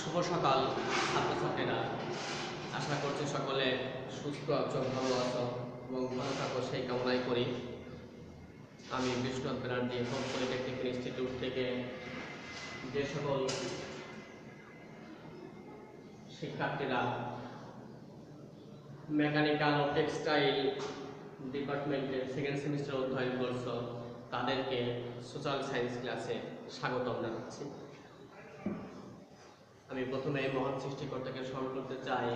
শুভ সকাল ছাত্রছাত্রীরা। আশা করছি সকলে সুস্থ আছো, ভালো আছো এবং ভালো থাকো সেই কামনাই করি। আমি Biswanath Banerjee home polytechnic institute থেকে যে সকল শিক্ষার্থীরা মেকানিক্যাল ও টেক্সটাইল ডিপার্টমেন্টের সেকেন্ড সেমিস্টার অধ্যয়ন করছো তাদেরকে সোশ্যাল সায়েন্স ক্লাসে স্বাগতম জানাচ্ছি। আমি প্রথমে মহান সৃষ্টিকর্তাকে স্মরণ করতে চাই,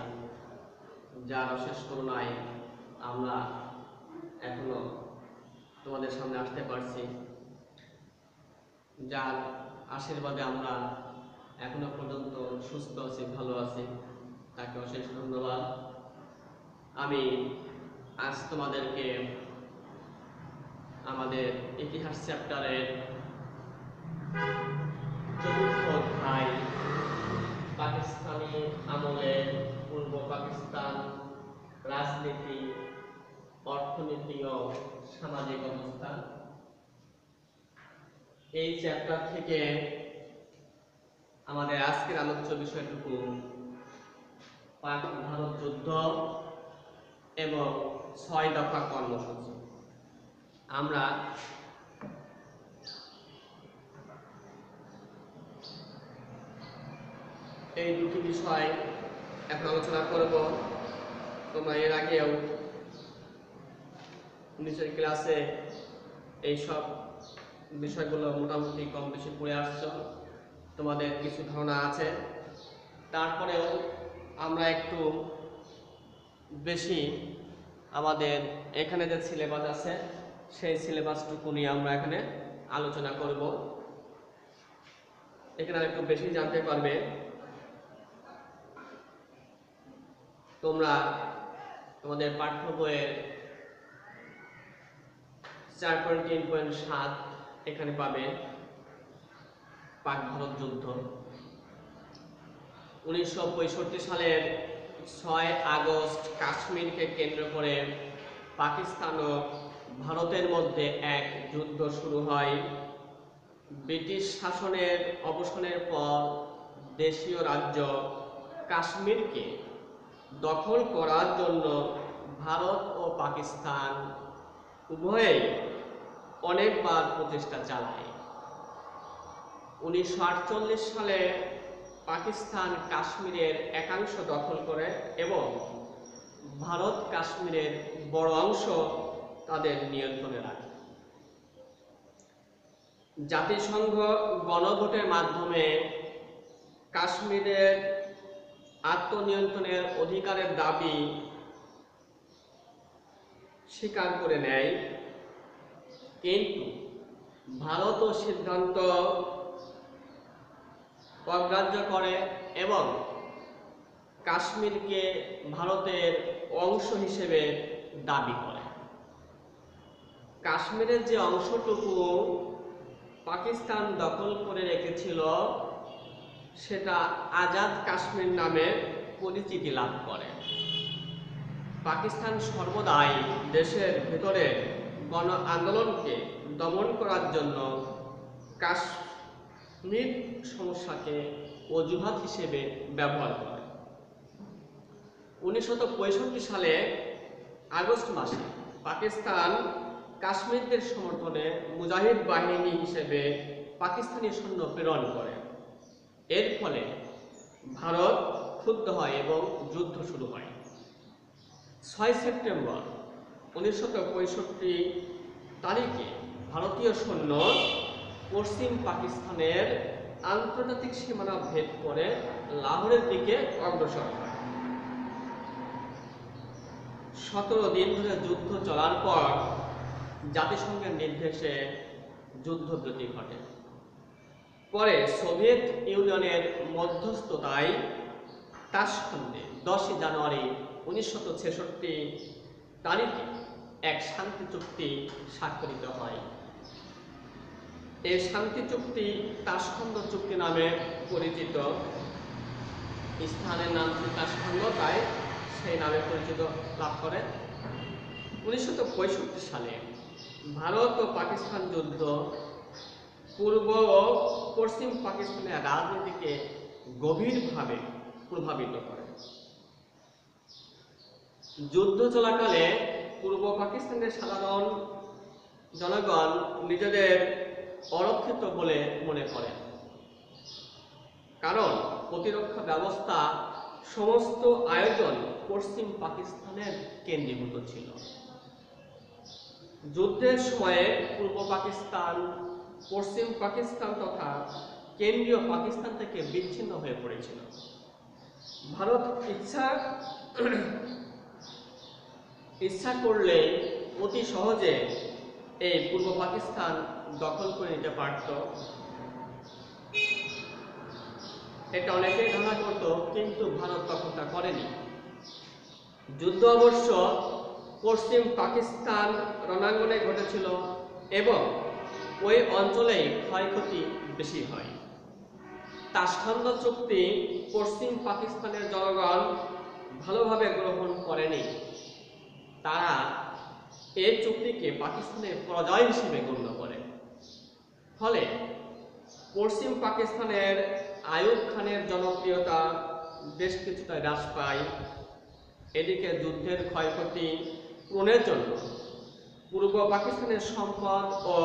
যার অশেষ করুণায় আমরা এখনো তোমাদের সামনে আসতে পারছি, যার আশীর্বাদে আমরা এখনো পর্যন্ত সুস্থ আছি, ভালো আছি, তাকে অশেষ ধন্যবাদ। আমি আজ তোমাদেরকে আমাদের ইতিহাস চ্যাপ্টারের চতুর্থ অধ্যায় পাকিস্তানি আমলের পূর্ব পাকিস্তান রাজনীতি, অর্থনীতি ও সামাজিক অবস্থা, এই চ্যাপ্টার থেকে আমাদের আজকের আলোচ্য বিষয়টুকু পাক ভারত যুদ্ধ এবং 6 দফা কর্মসূচি। আমরা এই দুটি বিষয় এখন আলোচনা করব। তোমরা এর আগেও নিচের ক্লাসে এইসব বিষয়গুলো মোটামুটি কম বেশি পড়ে আসছো, তোমাদের কিছু ধারণা আছে। তারপরেও আমরা একটু বেশি আমাদের এখানে যে সিলেবাস আছে সেই সিলেবাসটুকু নিয়ে আমরা এখানে আলোচনা করব। এখানে একটু বেশি জানতে পারবে। তোমরা তোমাদের পাঠ্য বইয়ের 4.3.7 এখানে পাবে পাক ভারত যুদ্ধ। 1965 সালের 6 আগস্ট কাশ্মীরকে কেন্দ্র করে পাকিস্তান ও ভারতের মধ্যে এক যুদ্ধ শুরু হয়। ব্রিটিশ শাসনের অবসানের পর দেশীয় রাজ্য কাশ্মীরকে দখল করার জন্য ভারত ও পাকিস্তান উভয়েই অনেকবার প্রচেষ্টা চালায়। 1948 সালে পাকিস্তান কাশ্মীরের একাংশ দখল করে এবং ভারত কাশ্মীরের বড় অংশ তাদের নিয়ন্ত্রণে রাখে। জাতিসংঘ গণভোটের মাধ্যমে কাশ্মীরের আত্মনিয়ন্ত্রণের অধিকারের দাবি স্বীকার করে নেয়, কিন্তু ভারত ও সিদ্ধান্ত অগ্রাহ্য করে এবং কাশ্মীরকে ভারতের অংশ হিসেবে দাবি করে। কাশ্মীরের যে অংশটুকু পাকিস্তান দখল করে রেখেছিল সেটা আজাদ কাশ্মীর নামে পরিচিতি লাভ করে। পাকিস্তান সর্বদাই দেশের ভেতরে গণ আন্দোলনকে দমন করার জন্য কাশ্মীর সমস্যাকে অজুহাত হিসেবে ব্যবহার করে। 1965 সালে আগস্ট মাসে পাকিস্তান কাশ্মীরদের সমর্থনে মুজাহিদ বাহিনী হিসেবে পাকিস্তানি সৈন্য প্রেরণ করে। এর ফলে ভারত ক্ষুব্ধ হয় এবং যুদ্ধ শুরু হয়। 6 সেপ্টেম্বর 1965 তারিখে ভারতীয় সৈন্য পশ্চিম পাকিস্তানের আন্তর্জাতিক সীমানা ভেদ করে লাহোরের দিকে অগ্রসর হয়। 17 দিন ধরে যুদ্ধ চলার পর জাতিসংঘের নির্দেশে যুদ্ধবিরতি ঘটে। পরে সোভিয়েত ইউনিয়নের মধ্যস্থতায় তাশখন্দে 10 জানুয়ারি 1966 তারিখে এক শান্তি চুক্তি স্বাক্ষরিত হয়। এই শান্তি চুক্তি তাশখন্দ চুক্তি নামে পরিচিত। স্থানের নাম ছিল তাশখন্দ, তাই সেই নামে পরিচিত লাভ করে। 1965 সালে ভারত ও পাকিস্তান যুদ্ধ পূর্ব ও পশ্চিম পাকিস্তানের রাজনীতিকে গভীরভাবে প্রভাবিত করে। যুদ্ধ চলাকালে পূর্ব পাকিস্তানের সাধারণ জনগণ নিজেদের অরক্ষিত বলে মনে করে, কারণ প্রতিরক্ষা ব্যবস্থা সমস্ত আয়োজন পশ্চিম পাকিস্তানের কেন্দ্রীভূত ছিল। যুদ্ধের সময়ে পূর্ব পাকিস্তান পশ্চিম পাকিস্তান তথা কেন্দ্রীয় পাকিস্তান থেকে বিচ্ছিন্ন হয়ে পড়েছিল। ভারত ইচ্ছা করলে অতি সহজে এই পূর্ব পাকিস্তান দখল করে নিতে পারত। এটা অনেকেই ধারণা করত, কিন্তু ভারত তখন তা করেনি। যুদ্ধ অবশ্য পশ্চিম পাকিস্তান রণাঙ্গনে ঘটেছিল এবং ওই অঞ্চলেই ক্ষয়ক্ষতি বেশি হয়। তাশখান্দ চুক্তি পশ্চিম পাকিস্তানের জনগণ ভালোভাবে গ্রহণ করেনি। তারা এই চুক্তিকে পাকিস্তানের পরাজয় হিসেবে গণ্য করে। ফলে পশ্চিম পাকিস্তানের আইয়ুব খানের জনপ্রিয়তা বেশ কিছুটা হ্রাস পায়। এদিকে যুদ্ধের ক্ষয়ক্ষতি পূরণের জন্য পূর্ব পাকিস্তানের সম্পদ ও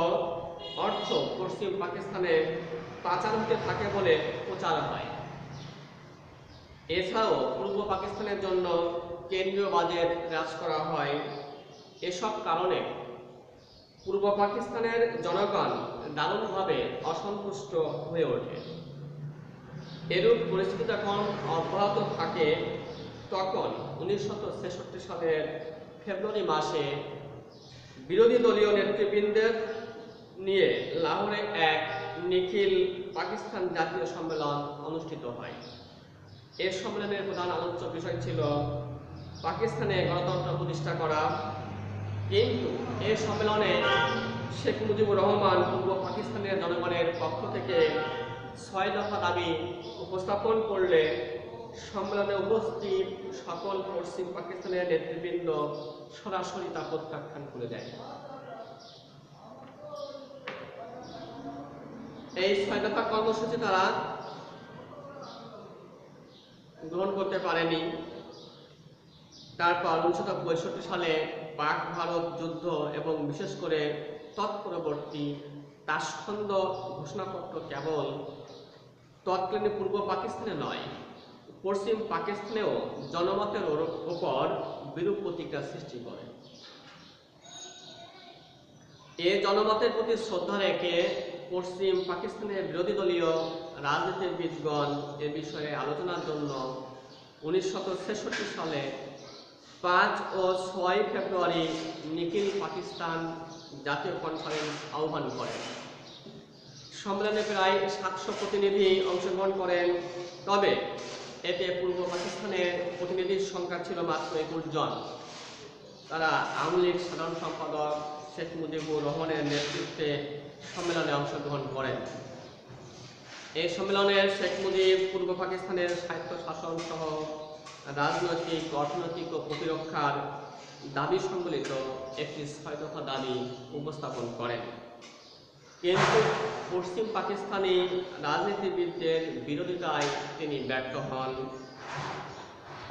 অর্থ পশ্চিম পাকিস্তানে পাচার হতে থাকে বলে প্রচার হয়। এছাড়াও পূর্ব পাকিস্তানের জন্য কেন্দ্রীয় বাজেট হ্রাস করা হয়। এসব কারণে পূর্ব পাকিস্তানের জনগণ দারুণভাবে অসন্তুষ্ট হয়ে ওঠে। এরূপ পরিস্থিতি যখন অব্যাহত থাকে, তখন 1966 সালের ফেব্রুয়ারি মাসে বিরোধী দলীয় নেতৃবৃন্দের নিয়ে লাহোরে এক নিখিল পাকিস্তান জাতীয় সম্মেলন অনুষ্ঠিত হয়। এই সম্মেলনের প্রধান আলোচ্য বিষয় ছিল পাকিস্তানে গণতন্ত্র প্রতিষ্ঠা করা। কিন্তু এই সম্মেলনে শেখ মুজিবুর রহমান পূর্ব পাকিস্তানের জনগণের পক্ষ থেকে 6 দফা দাবি উপস্থাপন করলে সম্মেলনে উপস্থিত সকল পশ্চিম পাকিস্তানের নেতৃবৃন্দ সরাসরি তা প্রত্যাখ্যান করে দেয়। এই 6 দফা কর্মসূচি তারা গ্রহণ করতে পারেনি। তারপর 1965 সালে পাক ভারত যুদ্ধ এবং বিশেষ করে তৎপরবর্তী তাশখান্দ ঘোষণাপত্র কেবল তৎকালীন পূর্ব পাকিস্তানে নয়, পশ্চিম পাকিস্তানেও জনমতের উপর বিরূপ প্রতিক্রিয়া সৃষ্টি করে। এ জনমতের প্রতি শ্রদ্ধা রেখে পশ্চিম পাকিস্তানের বিরোধী দলীয় রাজনীতিবিদগণ এ বিষয়ে আলোচনার জন্য 1966 সালে 5 ও 6 ফেব্রুয়ারি নিখিল পাকিস্তান জাতীয় কনফারেন্স আহ্বান করেন। সম্মেলনে প্রায় 700 প্রতিনিধি অংশগ্রহণ করেন। তবে এতে পূর্ব পাকিস্তানের প্রতিনিধির সংখ্যা ছিল মাত্র 21 জন। তারা আওয়ামী লীগ সাধারণ সম্পাদক শেখ মুজিবুর রহমানের নেতৃত্বে সম্মেলনে অংশগ্রহণ করেন। এই সম্মেলনে শেখ মুজিব পূর্ব পাকিস্তানের স্বায়ত্তশাসন সহ রাজনৈতিক, অর্থনৈতিক ও প্রতিরক্ষার দাবি সম্বলিত একটি 6 দফা দাবি উপস্থাপন করেন। কিন্তু পশ্চিম পাকিস্তানি রাজনীতিবিদদের বিরোধিতায় তিনি ব্যর্থ হন।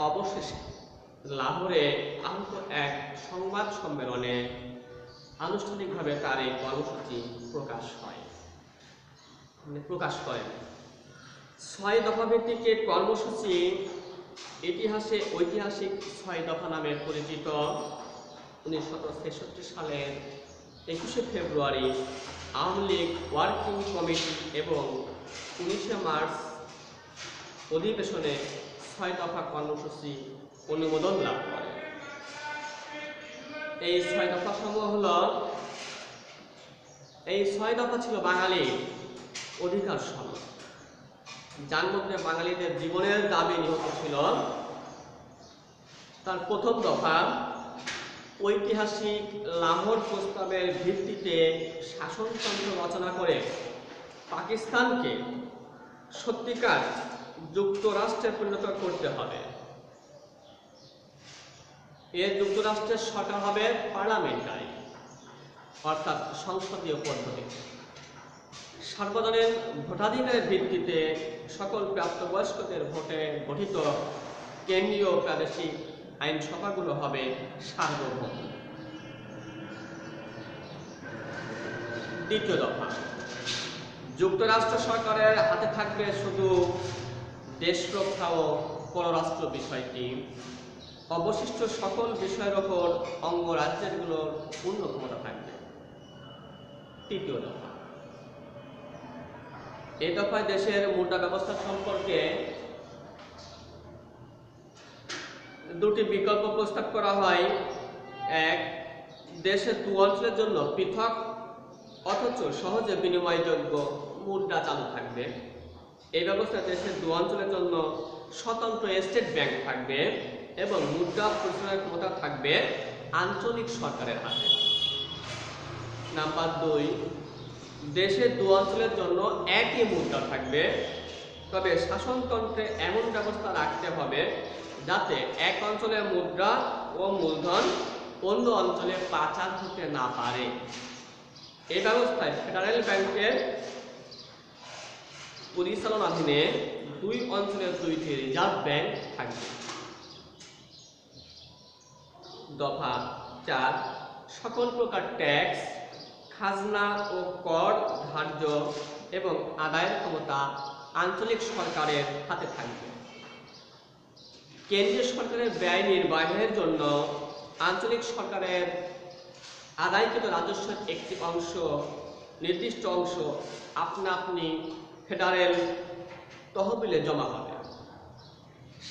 অবশেষে লাহোরে আহত এক সংবাদ সম্মেলনে আনুষ্ঠানিকভাবে তার এই কর্মসূচি প্রকাশ করেন। 6 দফা ভিত্তিক এই কর্মসূচি ইতিহাসে ঐতিহাসিক 6 দফা নামে পরিচিত। 1966 সালের 21 ফেব্রুয়ারি আওয়ামী লীগ ওয়ার্কিং কমিটি এবং 19 মার্চ অধিবেশনে 6 দফা কর্মসূচি অনুমোদন লাভ করে। এই 6 দফা সমূহ হলো, এই 6 দফা ছিল বাঙালি অধিকার সনদ, যার মধ্যে বাঙালিদের জীবনের দাবি নিহিত ছিল। তার প্রথম দফা, ঐতিহাসিক লাহোর প্রস্তাবের ভিত্তিতে শাসনতন্ত্র রচনা করে পাকিস্তানকে সত্যিকার যুক্তরাষ্ট্রে পরিণত করতে হবে। এর যুক্তরাষ্ট্রের সরকার হবে পার্লামেন্টারি, অর্থাৎ সংসদীয় পদ্ধতি। সার্বজনীন ভোটাধিকারের ভিত্তিতে সকল প্রাপ্তবয়স্কদের ভোটে গঠিত কেন্দ্রীয় ও প্রাদেশিক আইনসভাগুলো হবে সার্বভৌম। দ্বিতীয় দফা, যুক্তরাষ্ট্র সরকারের হাতে থাকবে শুধু দেশ রক্ষা ও পররাষ্ট্র বিষয়টি, অবশিষ্ট সকল বিষয়ের ওপর অঙ্গরাজ্যগুলোর পূর্ণ ক্ষমতা থাকবে। তৃতীয় দফা, এই দফায় দেশের মুদ্রা ব্যবস্থা সম্পর্কে দুটি বিকল্প প্রস্তাব করা হয়। এক, দেশের দু অঞ্চলের জন্য পৃথক অথচ সহজে বিনিময়যোগ্য মুদ্রা চালু থাকবে। এই ব্যবস্থায় দেশের দু অঞ্চলের জন্য স্বতন্ত্র স্টেট ব্যাংক থাকবে এবং মুদ্রা পরিচালনার ক্ষমতা থাকবে আঞ্চলিক সরকারের হাতে। নাম্বার 2, দেশের দু অঞ্চলের জন্য একই মুদ্রা থাকবে, তবে শাসনতন্ত্রে এমন ব্যবস্থা রাখতে হবে যাতে এক অঞ্চলের মুদ্রা ও মূলধন অন্য অঞ্চলে পাচার হতে না পারে। এই ব্যবস্থায় ফেডারেল ব্যাংকের পরিচালনাধীনে দুই অঞ্চলের দুইটি রিজার্ভ ব্যাংক থাকবে। দফা 4, সকল প্রকার ট্যাক্স, খাজনা ও কর ধার্য এবং আদায়ের ক্ষমতা আঞ্চলিক সরকারের হাতে থাকবে। কেন্দ্রীয় সরকারের ব্যয় নির্বাহের জন্য আঞ্চলিক সরকারের আদায়কৃত রাজস্বের একটি অংশ, নির্দিষ্ট অংশ আপনা আপনি ফেডারেল তহবিলে জমা হবে।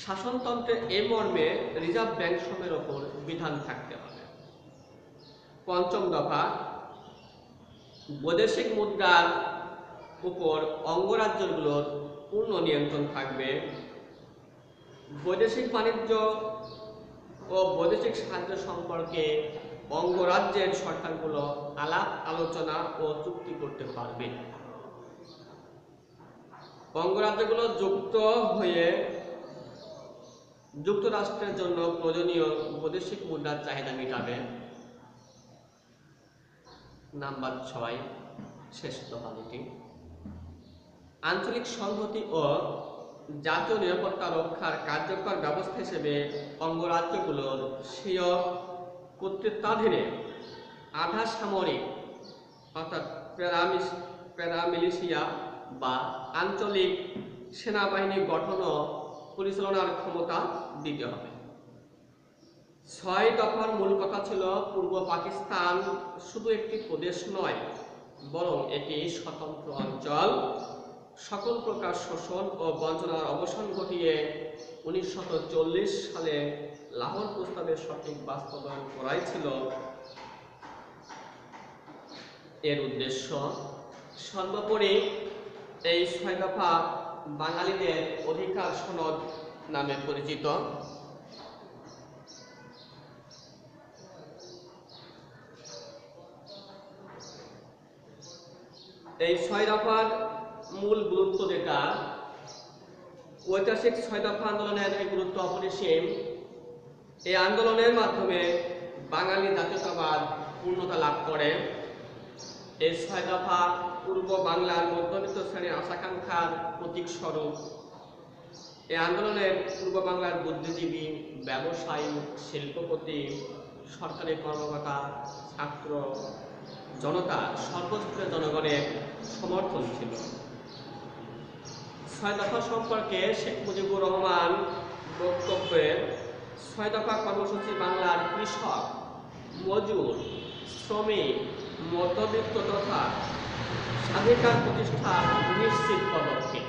শাসনতন্ত্রে এ মর্মে রিজার্ভ ব্যাংক সমূহের ওপর বিধান থাকতে হবে। পঞ্চম দফা, বৈদেশিক মুদ্রার উপর অঙ্গরাজ্যগুলোর পূর্ণ নিয়ন্ত্রণ থাকবে। বৈদেশিক বাণিজ্য ও বৈদেশিক সাহায্য সম্পর্কে অঙ্গরাজ্যের সরকারগুলো আলাপ আলোচনা ও চুক্তি করতে পারবে। অঙ্গরাজ্যগুলো যুক্ত হয়ে যুক্তরাষ্ট্রের জন্য প্রয়োজনীয় বৈদেশিক মুদ্রার চাহিদা মেটাবে। নাম্বার 6, শেষ দফা যেটি, আঞ্চলিক সংহতি ও জাতীয় নিরাপত্তা রক্ষার কার্যকর ব্যবস্থা হিসেবে অঙ্গরাজ্যগুলোর স্বীয় কর্তৃত্বাধীনে আধা সামরিক অর্থাৎ প্যারামিলিশিয়া বা আঞ্চলিক সেনাবাহিনী গঠন ও পরিচালনার ক্ষমতা দিতে হবে। 6 দফার মূল কথা ছিল পূর্ব পাকিস্তান শুধু একটি প্রদেশ নয়, বরং এটি স্বতন্ত্র অঞ্চল। সকল প্রকার শোষণ ও বঞ্চনার অবসান ঘটিয়ে 1940 সালে লাহোর প্রস্তাবের সঠিক বাস্তবায়ন করাই ছিল এর উদ্দেশ্য। সর্বোপরি এই 6 দফা বাঙালিদের অধিকার সনদ নামে পরিচিত। এই 6 দফার মূল গুরুত্ব যেটা, ঐতিহাসিক 6 দফা আন্দোলনের গুরুত্ব অপরিসীম। এই আন্দোলনের মাধ্যমে বাঙালি জাতীয়তাবাদ পূর্ণতা লাভ করে। এই 6 দফা পূর্ব বাংলার মধ্যবিত্ত শ্রেণীর আশাকাঙ্ক্ষার প্রতীক স্বরূপ। এই আন্দোলনে পূর্ব বাংলার বুদ্ধিজীবী, ব্যবসায়ী, শিল্পপতি, সরকারি কর্মকর্তা, ছাত্র জনতা, সর্বস্তরের জনগণের সমর্থন ছিল। 6 দফা সম্পর্কে শেখ মুজিবুর রহমান বক্তব্যে 6 দফা কর্মসূচি বাংলার কৃষক, মজুর, শ্রমিক, মধ্যবিত্ত তথা স্বাধিকার প্রতিষ্ঠা নিশ্চিত পদক্ষেপ।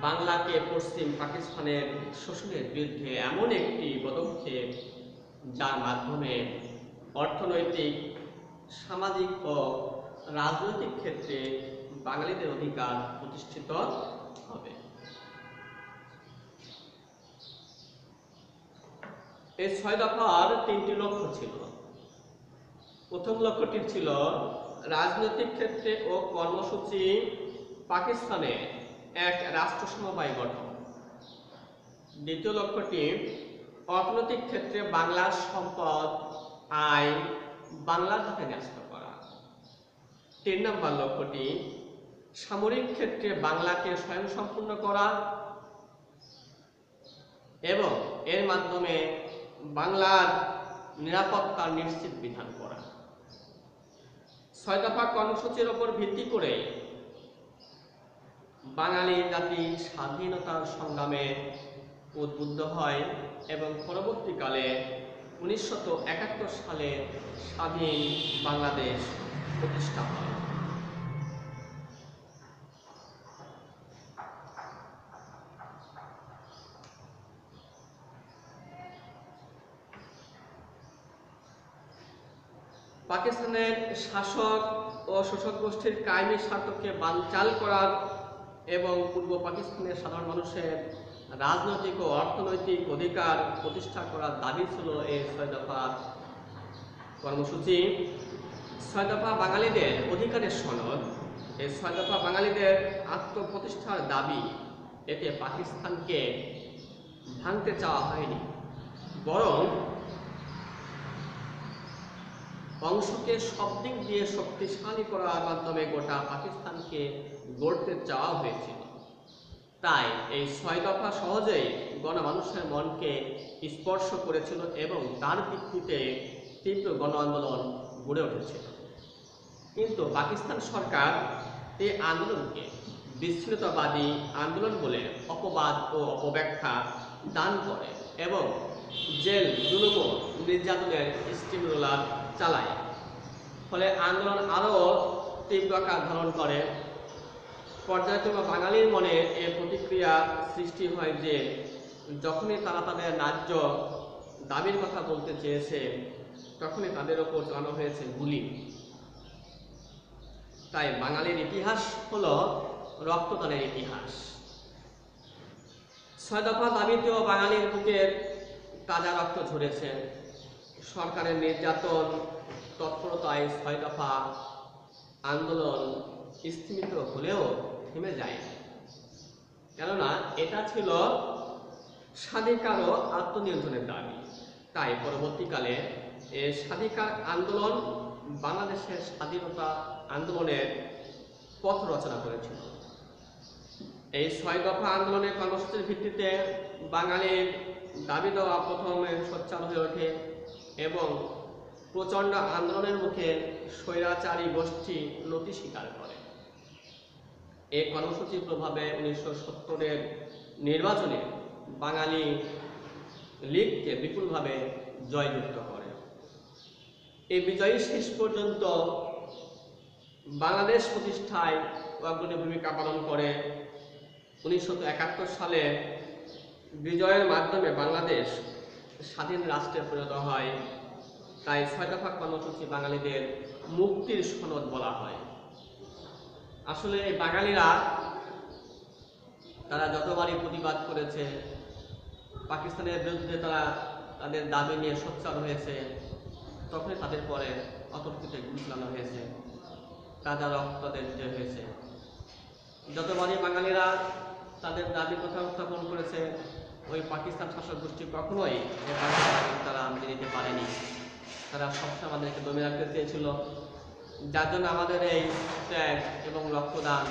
বাংলাকে পশ্চিম পাকিস্তানের শোষণের বিরুদ্ধে এমন একটি পদক্ষেপ যার মাধ্যমে অর্থনৈতিক, সামাজিক ও রাজনৈতিক ক্ষেত্রে বাঙালিদের অধিকার প্রতিষ্ঠিত হবে। এই 6 দফার 3টি লক্ষ্য ছিল। প্রথম লক্ষ্যটি ছিল রাজনৈতিক ক্ষেত্রে ও কর্মসূচি পাকিস্তানে এক রাষ্ট্র সমবায় গঠন। দ্বিতীয় লক্ষ্যটি অর্থনৈতিক ক্ষেত্রে বাংলার সম্পদ, আইন বাংলার হাতে ন্যস্ত করা। 3 নম্বর লক্ষ্যটি সামরিক ক্ষেত্রে বাংলাকে স্বয়ংসম্পূর্ণ করা এবং এর মাধ্যমে বাংলার নিরাপত্তা নিশ্চিত বিধান করা। 6 দফা কর্মসূচির উপর ভিত্তি করে বাঙালি জাতি স্বাধীনতার সংগ্রামে উদ্বুদ্ধ হয় এবং পরবর্তীকালে 1971 সালে স্বাধীন বাংলাদেশ প্রতিষ্ঠা হয়। পাকিস্তানের শাসক ও শোষক গোষ্ঠীর কায়েমি স্বার্থকে বানচাল করার এবং পূর্ব পাকিস্তানের সাধারণ মানুষের রাজনৈতিক ও অর্থনৈতিক অধিকার প্রতিষ্ঠা করার দাবি ছিল এই 6 দফা কর্মসূচি। 6 দফা বাঙালিদের অধিকারের সনদ। এই 6 দফা বাঙালিদের আত্মপ্রতিষ্ঠার দাবি। এতে পাকিস্তানকে ভাঙতে চাওয়া হয়নি, বরং অংশকে সব দিক দিয়ে শক্তিশালী করার মাধ্যমে গোটা পাকিস্তানকে গড়তে চাওয়া হয়েছিল। তাই এই 6 দফা সহজেই গণমানুষের মনকে স্পর্শ করেছিল এবং তার ভিত্তিতে তীব্র গণ আন্দোলন গড়ে উঠেছিল। কিন্তু পাকিস্তান সরকার এই আন্দোলনকে বিচ্ছিন্নতাবাদী আন্দোলন বলে অপবাদ ও অপব্যাখ্যা দান করে এবং জেল, জুলুম ও নির্যাতনের স্টিমরোলার চালায়। ফলে আন্দোলন আরও তীব্র আকার ধারণ করে। পর্যায়ক্রমে বাঙালির মনে এ প্রতিক্রিয়া সৃষ্টি হয় যে যখনই তারা তাদের ন্যায্য দাবির কথা বলতে চেয়েছে তখনই তাদের ওপর চালানো হয়েছে গুলি। তাই বাঙালির ইতিহাস হলো রক্তদানের ইতিহাস। 6 দফা দাবিতেও বাঙালির বুকের তাজা রক্ত ঝরেছে। সরকারের নির্যাতন তৎপরতায় 6 দফা আন্দোলন স্থিমিত হলেও থেমে যায়, কেননা এটা ছিল স্বাধিকার ও আত্মনিয়ন্ত্রণের দাবি। তাই পরবর্তীকালে এই স্বাধিকার আন্দোলন বাংলাদেশের স্বাধীনতা আন্দোলনের পথ রচনা করেছিল। এই 6 দফা আন্দোলনের কর্মসূচির ভিত্তিতে বাঙালির দাবি দেওয়া প্রথমে সোচ্চার হয়ে ওঠে এবং প্রচণ্ড আন্দোলনের মুখে স্বৈরাচারী গোষ্ঠী নতি স্বীকার করে। এই কর্মসূচির প্রভাবে 1970-এর নির্বাচনে বাঙালি লীগকে বিপুলভাবে জয়যুক্ত করে। এই বিজয়ী শেষ পর্যন্ত বাংলাদেশ প্রতিষ্ঠায় অগ্রণী ভূমিকা পালন করে। 1971 সালে বিজয়ের মাধ্যমে বাংলাদেশ স্বাধীন রাষ্ট্রে পরিণত হয়। তাই 6 দফা কর্মসূচি বাঙালিদের মুক্তির সনদ বলা হয়। আসলে এই বাঙালিরা তারা যতবারই প্রতিবাদ করেছে, পাকিস্তানের বিরুদ্ধে তারা তাদের দাবি নিয়ে সোচ্চার হয়েছে, তখনই তাদের পরে অতর্কিতে গুলি চালানো হয়েছে, তাজা রক্ত তাদের দিতে হয়েছে। যতবারই বাঙালিরা তাদের দাবির কথা উত্থাপন করেছে, ওই পাকিস্তান শাসক গোষ্ঠী কখনোই তারা মেনে নিতে পারেনি। তারা সবসময় আমাদেরকে দমে রাখতে চেয়েছিল, যার জন্য আমাদের এই ত্যাগ এবং রক্তদান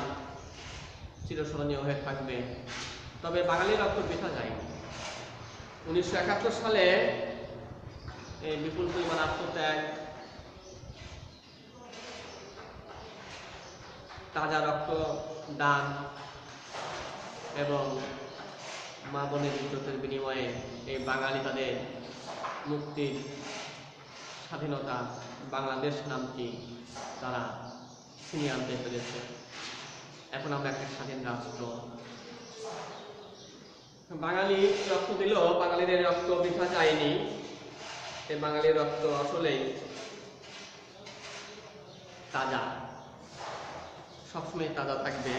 চিরস্মরণীয় হয়ে থাকবে। তবে বাঙালির রক্ত বৃথা যায়নি। 1971 সালে এই বিপুল পরিমাণ আত্মত্যাগ, তাজা রক্তদান এবং মা বোনের ইজ্জতের বিনিময়ে এই বাঙালি তাদের মুক্তির স্বাধীনতা বাংলাদেশ নামটি তারা ছিনিয়ে আনতে পেরেছে। এখন আমরা একটা স্বাধীন রাষ্ট্র। বাঙালি রক্ত দিলেও বাঙালিদের রক্ত বৃথা যায়নি। এই বাঙালির রক্ত আসলেই তাজা, সবসময় তাজা থাকবে।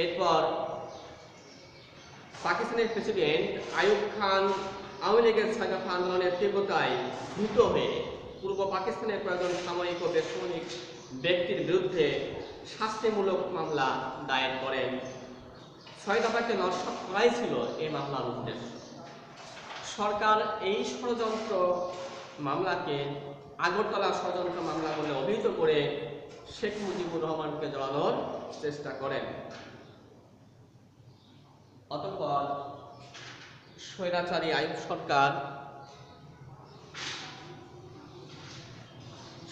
এরপর পাকিস্তানের প্রেসিডেন্ট আইয়ুব খান আওয়ামী লীগের 6 দফা আন্দোলনের তীব্রতায় ভীত হয়ে পূর্ব পাকিস্তানের কয়েকজন সামরিক ও বেসামরিক ব্যক্তির বিরুদ্ধে শাস্তিমূলক মামলা দায়ের করেন। 6 দফাকে নস্যাৎ করাই ছিল এই মামলার উদ্দেশ্য। সরকার এই ষড়যন্ত্র মামলাকে আগরতলা ষড়যন্ত্র মামলা বলে অভিহিত করে শেখ মুজিবুর রহমানকে জড়ানোর চেষ্টা করেন। অতঃপর স্বৈরাচারী আইয়ুব সরকার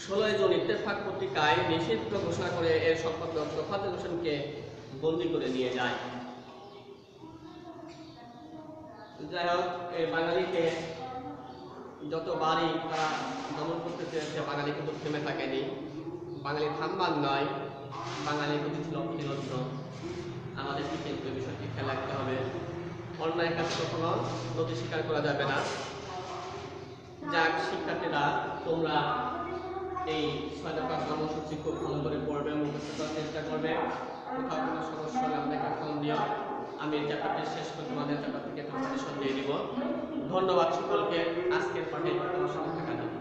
16 জুন ইত্তেফাক পত্রিকায় নিষিদ্ধ ঘোষণা করে এর সম্পাদক তোফাজ্জল হোসেনকে বন্দী করে নিয়ে যায়। যাই হোক, এই বাঙালিকে যতবারই তারা দমন করতে চেয়েছে, বাঙালি কিন্তু থেমে থাকেনি। বাঙালি থামবার নয়, বাঙালি প্রতি ছিল অতিরঞ্জ। আমাদেরকে কিন্তু এই বিষয়টি খেয়াল রাখতে হবে। অন্যায় কাজ কখনো নতি স্বীকার করা যাবে না। যাক শিক্ষার্থীরা, তোমরা এই 6 দফা কর্মসূচি খুব ভালো করে পড়বে, মুখস্থ করার চেষ্টা করবে। কোথাও কোনো সমস্যা হলে আমাদেরকে ফোন দিও। আমি চ্যাপ্টারটি শেষ করে তোমাদের চ্যাপ্টার থেকে একটা সাজেশন দিয়ে দিব। ধন্যবাদ সকলকে। আজকের পাঠে তোমার সাথে থাকার জন্য।